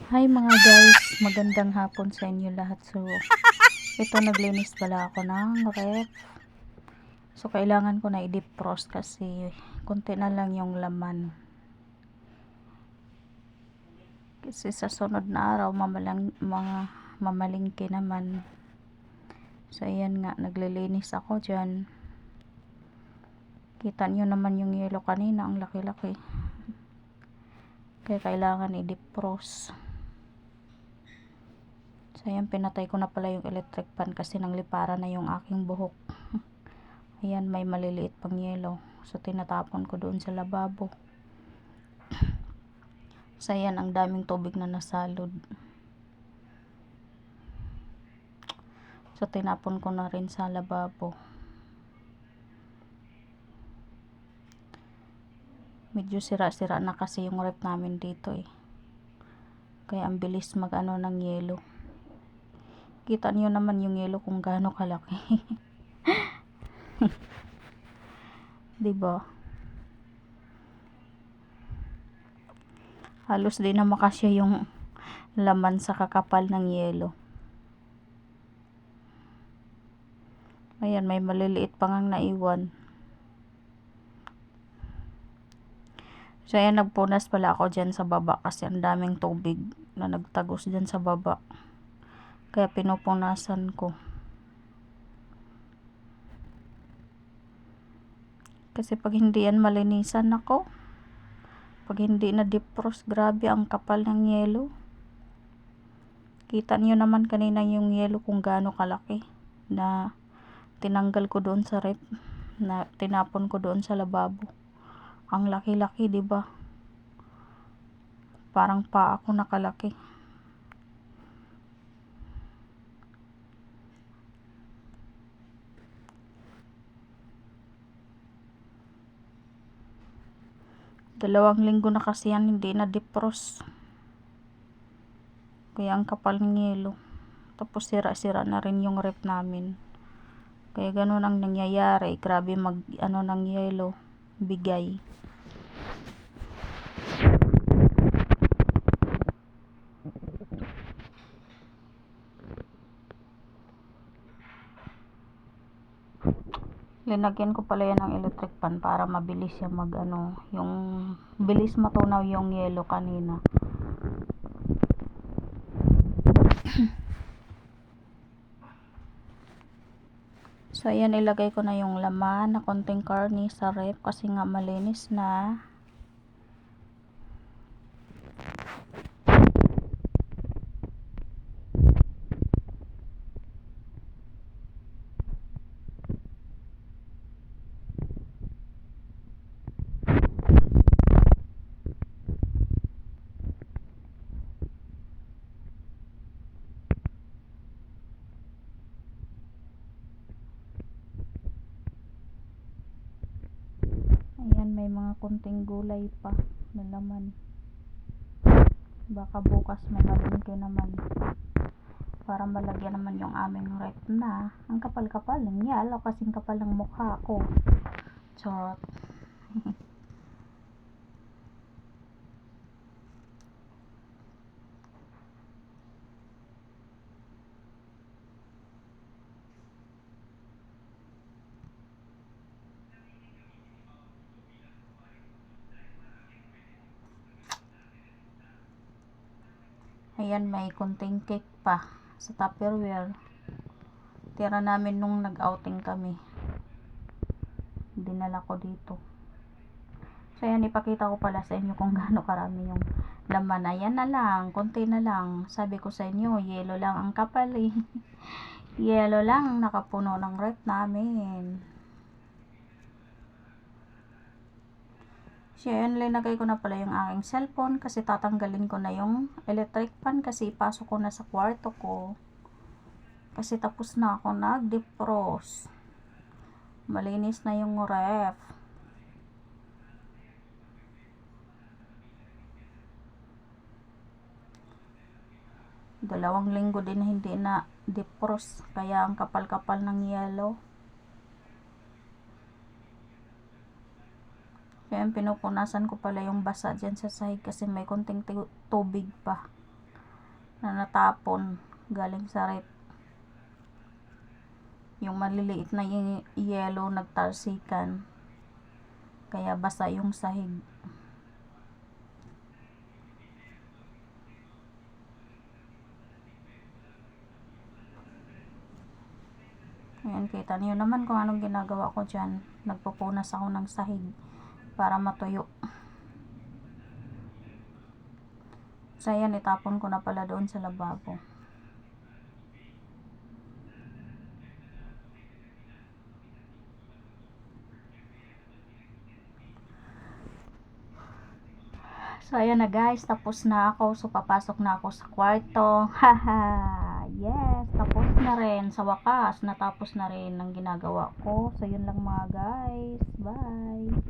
Hi mga guys, magandang hapon sa inyo lahat. So, ito naglinis pala ako ng ref. So, kailangan ko na i-defrost kasi konti na lang yung laman. Kasi sa sunod na araw, mamalingki naman. So, ayan nga, naglilinis ako dyan. Kita nyo naman yung yellow kanina, ang laki-laki. Kaya kailangan i-defrost. So, ayan, pinatay ko na pala yung electric fan kasi nangliparan na yung aking buhok. Ayan, may maliliit pang yelo. So, tinatapon ko doon sa lababo. So, ayan, ang daming tubig na nasalod. So, tinapon ko na rin sa lababo. Medyo sira-sira na kasi yung ref namin dito eh. Kaya ang bilis mag-ano ng yelo. Kita niyo naman yung yelo kung gaano kalaki. 'Di ba? Halos di na makasya yung laman sa kakapal ng yelo. Ayan, may maliliit pang ang naiwan. So, ayan, nagpunas pala ako dyan sa baba kasi ang daming tubig na nagtagos dyan sa baba. Kaya pinupunasan ko. Kasi pag hindi yan malinisan ako, pag hindi na defrost, grabe ang kapal ng yelo. Kita niyo naman kanina yung yelo kung gaano kalaki na tinanggal ko doon sa ref, na tinapon ko doon sa lababo. Ang laki-laki, 'di ba? Parang paa ako nakalaki. Dalawang linggo na kasi yan hindi na defrost. Kaya ang kapal ng yelo. Tapos sira-sira na rin yung ref namin. Kaya ganun ang nangyayari. Grabe mag ano ng yelo. Bigay. Linagyan ko pala yan ng electric fan para mabilis siya mag ano. Yung bilis matunaw yung yelo kanina. So, ayan, ilagay ko na yung laman na konting karne sa ref kasi nga malinis na. Ayan, may mga konting gulay pa na laman. Baka bukas mamalingki naman. Para malagyan naman yung aming ref na. Ang kapal-kapal ng yelo kasing kapal ng mukha ko. Charot. Ayan, may konting cake pa sa Tupperware. Tira namin nung nag-outing kami. Dinala ko dito. So, ayan, ipakita ko pala sa inyo kung gaano karami yung laman. Ayan na lang, konti na lang. Sabi ko sa inyo, yelo lang ang kapal eh. Yelo lang, nakapuno ng ref namin. So, ayan, linagay ko na pala yung aking cellphone kasi tatanggalin ko na yung electric fan kasi ipasok ko na sa kwarto ko. Kasi tapos na ako nag-defrost. Malinis na yung ref. Dalawang linggo din na hindi na defrost kaya ang kapal-kapal ng yelo. Kaya pinupunasan ko pala yung basa dyan sa sahig kasi may konting tubig pa. na natapon galing sa rep. Yung maliliit na yellow nagtalsikan. Kaya basa yung sahig. Ayan, kita niyo naman kung anong ginagawa ko dyan. Nagpupunas ako ng sahig para matuyo. So, ayan, itapon ko na pala doon sa lababo. So, ayan na guys, tapos na ako. So, papasok na ako sa kwarto. Haha! Yes, tapos na rin. Sa wakas, natapos na rin ang ginagawa ko. So, yun lang mga guys. Bye!